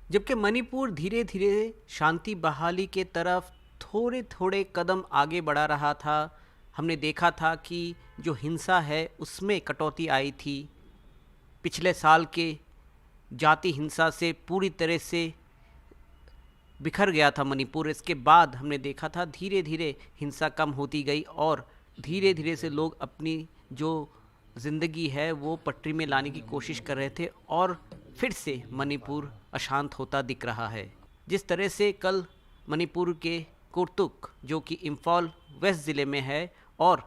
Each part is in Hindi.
जबकि मणिपुर धीरे धीरे शांति बहाली के तरफ थोड़े थोड़े कदम आगे बढ़ा रहा था। हमने देखा था कि जो हिंसा है उसमें कटौती आई थी। पिछले साल के जाति हिंसा से पूरी तरह से बिखर गया था मणिपुर। इसके बाद हमने देखा था धीरे धीरे हिंसा कम होती गई और धीरे धीरे से लोग अपनी जो ज़िंदगी है वो पटरी में लाने की कोशिश कर रहे थे और फिर से मणिपुर अशांत होता दिख रहा है। जिस तरह से कल मणिपुर के कुर्तुक जो कि इम्फॉल वेस्ट ज़िले में है और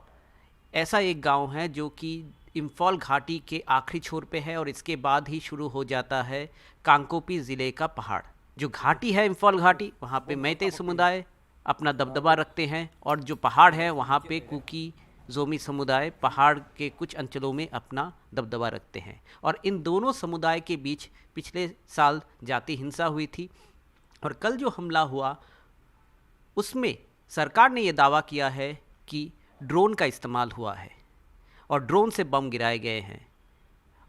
ऐसा एक गांव है जो कि इम्फॉल घाटी के आखिरी छोर पे है और इसके बाद ही शुरू हो जाता है कांकोपी ज़िले का पहाड़। जो घाटी है इम्फॉल घाटी, वहाँ पे मैते समुदाय अपना दबदबा रखते हैं और जो पहाड़ है वहाँ पे कुकी जोमी समुदाय पहाड़ के कुछ अंचलों में अपना दबदबा रखते हैं। और इन दोनों समुदाय के बीच पिछले साल जाति हिंसा हुई थी और कल जो हमला हुआ उसमें सरकार ने ये दावा किया है कि ड्रोन का इस्तेमाल हुआ है और ड्रोन से बम गिराए गए हैं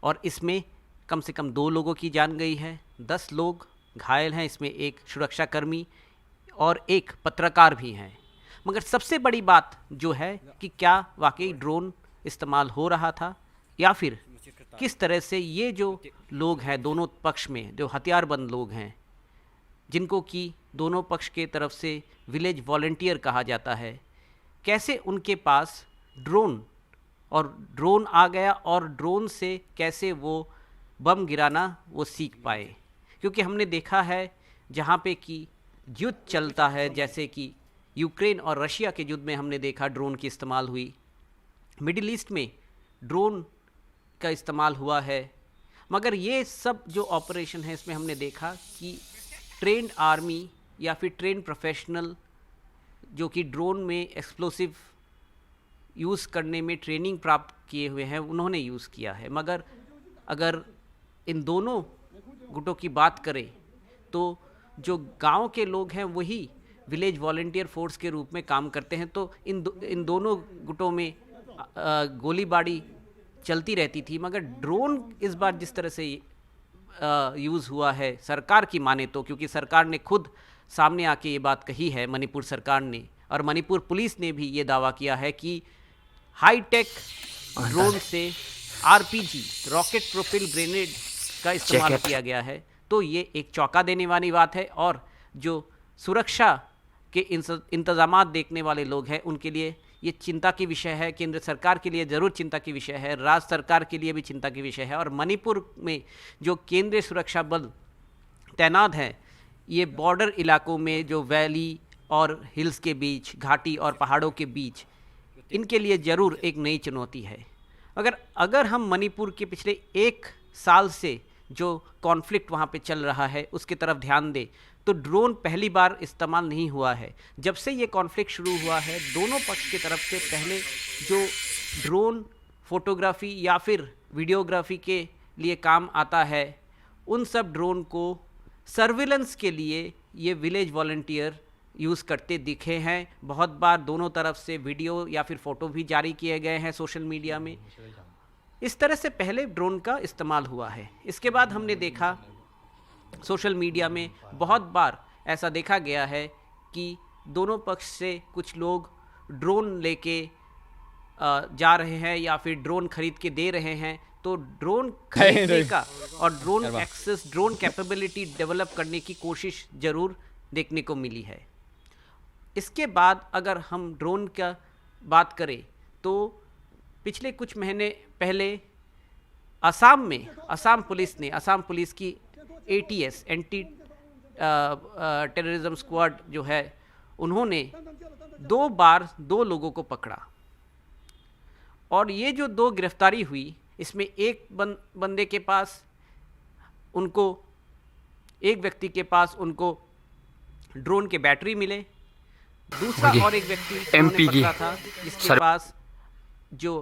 और इसमें कम से कम 2 लोगों की जान गई है, 10 लोग घायल हैं, इसमें एक सुरक्षाकर्मी और एक पत्रकार भी हैं। मगर सबसे बड़ी बात जो है कि क्या वाकई ड्रोन इस्तेमाल हो रहा था या फिर किस तरह से ये जो लोग हैं दोनों पक्ष में, जो हथियारबंद लोग हैं जिनको कि दोनों पक्ष के तरफ से विलेज वॉलंटियर कहा जाता है, कैसे उनके पास ड्रोन आ गया और ड्रोन से कैसे वो बम गिराना वो सीख पाए। क्योंकि हमने देखा है जहाँ पे कि युद्ध चलता है, जैसे कि यूक्रेन और रशिया के युद्ध में हमने देखा ड्रोन की इस्तेमाल हुई, मिडिल ईस्ट में ड्रोन का इस्तेमाल हुआ है। मगर ये सब जो ऑपरेशन है इसमें हमने देखा कि ट्रेंड आर्मी या फिर ट्रेंड प्रोफेशनल जो कि ड्रोन में एक्सप्लोसिव यूज़ करने में ट्रेनिंग प्राप्त किए हुए हैं उन्होंने यूज़ किया है। मगर अगर इन दोनों गुटों की बात करें तो जो गांव के लोग हैं वही विलेज वॉलंटियर फोर्स के रूप में काम करते हैं। तो इन दोनों गुटों में गोलीबारी चलती रहती थी। मगर ड्रोन इस बार जिस तरह से यूज़ हुआ है सरकार की माने तो, क्योंकि सरकार ने खुद सामने आके ये बात कही है मणिपुर सरकार ने और मणिपुर पुलिस ने भी ये दावा किया है कि हाई टेक ड्रोन से आरपीजी रॉकेट प्रोपिल ग्रेनेड का इस्तेमाल किया गया है। तो ये एक चौंका देने वाली बात है और जो सुरक्षा के इंतजामात देखने वाले लोग हैं उनके लिए ये चिंता की विषय है। केंद्र सरकार के लिए ज़रूर चिंता की विषय है, राज्य सरकार के लिए भी चिंता की विषय है। और मणिपुर में जो केंद्रीय सुरक्षा बल तैनात हैं ये बॉर्डर इलाकों में जो वैली और हिल्स के बीच, घाटी और पहाड़ों के बीच, इनके लिए ज़रूर एक नई चुनौती है। अगर हम मणिपुर के पिछले 1 साल से जो कॉन्फ्लिक्ट वहाँ पे चल रहा है उसकी तरफ ध्यान दें तो ड्रोन पहली बार इस्तेमाल नहीं हुआ है। जब से ये कॉन्फ्लिक्ट शुरू हुआ है दोनों पक्ष की तरफ से पहले जो ड्रोन फोटोग्राफी या फिर वीडियोग्राफी के लिए काम आता है उन सब ड्रोन को सर्विलेंस के लिए ये विलेज वॉलंटियर यूज़ करते दिखे हैं। बहुत बार दोनों तरफ से वीडियो या फिर फ़ोटो भी जारी किए गए हैं सोशल मीडिया में। इस तरह से पहले ड्रोन का इस्तेमाल हुआ है। इसके बाद हमने देखा सोशल मीडिया में बहुत बार ऐसा देखा गया है कि दोनों पक्ष से कुछ लोग ड्रोन लेके जा रहे हैं या फिर ड्रोन खरीद के दे रहे हैं। तो ड्रोन खरीदने का और drone access, drone capability develop करने की कोशिश ज़रूर देखने को मिली है। इसके बाद अगर हम ड्रोन का बात करें तो पिछले कुछ महीने पहले असम में असम पुलिस की ATS एंटी टेररिज्म स्क्वाड जो है उन्होंने 2 बार 2 लोगों को पकड़ा और ये जो 2 गिरफ्तारी हुई इसमें एक बंदे के पास उनको, एक व्यक्ति के पास उनको ड्रोन के बैटरी मिले, दूसरा और एक व्यक्ति उन्होंने पकड़ा था जिसके पास जो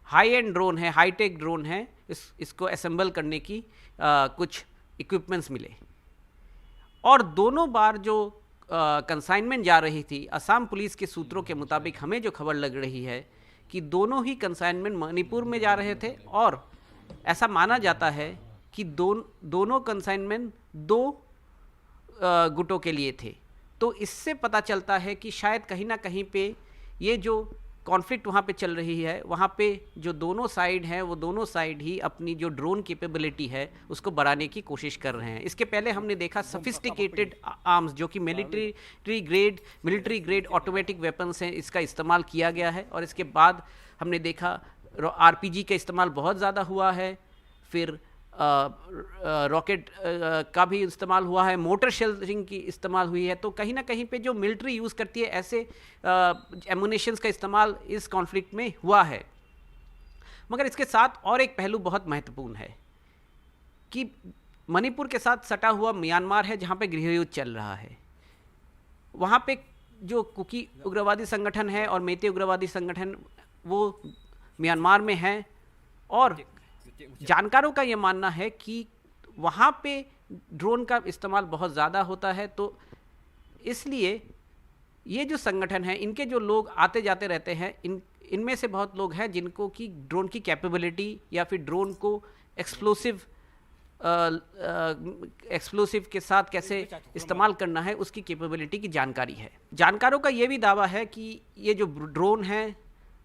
हाई एंड ड्रोन है, हाई टेक ड्रोन है, इसको असेंबल करने की कुछ इक्विपमेंट्स मिले। और दोनों बार जो कंसाइनमेंट जा रही थी, असम पुलिस के सूत्रों के मुताबिक हमें जो खबर लग रही है कि दोनों ही कंसाइनमेंट मणिपुर में जा रहे थे और ऐसा माना जाता है कि दोनों कंसाइनमेंट 2 गुटों के लिए थे। तो इससे पता चलता है कि शायद कहीं ना कहीं पे ये जो कॉन्फ्लिक्ट वहाँ पे चल रही है, वहाँ पे जो दोनों साइड हैं वो दोनों साइड ही अपनी जो ड्रोन कैपेबिलिटी है उसको बढ़ाने की कोशिश कर रहे हैं। इसके पहले हमने देखा सफिस्टिकेटेड आर्म्स जो कि मिलिट्री ग्रेड ऑटोमेटिक वेपन्स हैं, इसका इस्तेमाल किया गया है। और इसके बाद हमने देखा आरपीजी का इस्तेमाल बहुत ज़्यादा हुआ है, फिर रॉकेट का भी इस्तेमाल हुआ है, मोटर शेलिंग की इस्तेमाल हुई है। तो कहीं ना कहीं पे जो मिलिट्री यूज़ करती है ऐसे एमुनेशंस का इस्तेमाल इस कॉन्फ्लिक्ट में हुआ है। मगर इसके साथ और एक पहलू बहुत महत्वपूर्ण है कि मणिपुर के साथ सटा हुआ म्यांमार है जहाँ पे गृहयुद्ध चल रहा है। वहाँ पे जो कुकी उग्रवादी संगठन है और मेते उग्रवादी संगठन वो म्यांमार में है, और जानकारों का ये मानना है कि वहाँ पे ड्रोन का इस्तेमाल बहुत ज़्यादा होता है। तो इसलिए ये जो संगठन है इनके जो लोग आते जाते रहते हैं, इनमें से बहुत लोग हैं जिनको कि ड्रोन की कैपेबिलिटी या फिर ड्रोन को एक्सप्लोसिव के साथ कैसे इस्तेमाल करना है उसकी कैपेबिलिटी की जानकारी है। जानकारों का ये भी दावा है कि ये जो ड्रोन है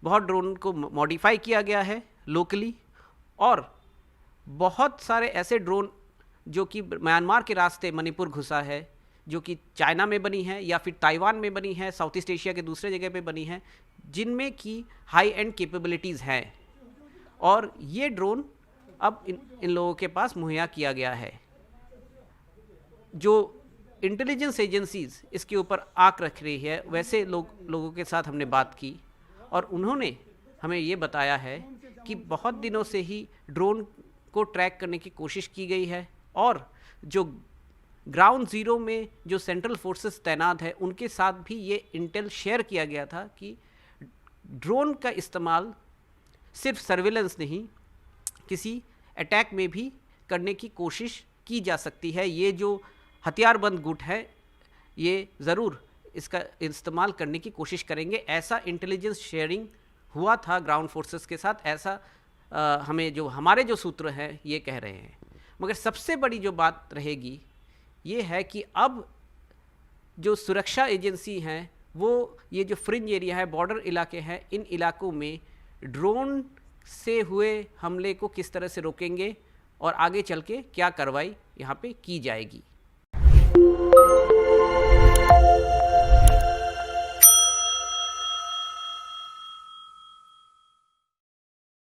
बहुत ड्रोन को मॉडिफाई किया गया है लोकली, और बहुत सारे ऐसे ड्रोन जो कि म्यांमार के रास्ते मणिपुर घुसा है, जो कि चाइना में बनी है या फिर ताइवान में बनी है, साउथ ईस्ट एशिया के दूसरे जगह पे बनी है, जिनमें की हाई एंड कैपेबिलिटीज़ हैं। और ये ड्रोन अब इन लोगों के पास मुहैया किया गया है। जो इंटेलिजेंस एजेंसीज इसके ऊपर आंख रख रही है, वैसे लोगों के साथ हमने बात की और उन्होंने हमें ये बताया है कि बहुत दिनों से ही ड्रोन को ट्रैक करने की कोशिश की गई है, और जो ग्राउंड ज़ीरो में जो सेंट्रल फोर्सेस तैनात है उनके साथ भी ये इंटेल शेयर किया गया था कि ड्रोन का इस्तेमाल सिर्फ सर्विलेंस नहीं, किसी अटैक में भी करने की कोशिश की जा सकती है। ये जो हथियारबंद गुट है ये ज़रूर इसका इस्तेमाल करने की कोशिश करेंगे। ऐसा इंटेलिजेंस शेयरिंग हुआ था ग्राउंड फोर्सेस के साथ, ऐसा हमारे जो सूत्र हैं ये कह रहे हैं। मगर सबसे बड़ी जो बात रहेगी ये है कि अब जो सुरक्षा एजेंसी हैं वो ये जो फ्रिंज एरिया है, बॉर्डर इलाके हैं, इन इलाकों में ड्रोन से हुए हमले को किस तरह से रोकेंगे और आगे चल के क्या कार्रवाई यहाँ पे की जाएगी।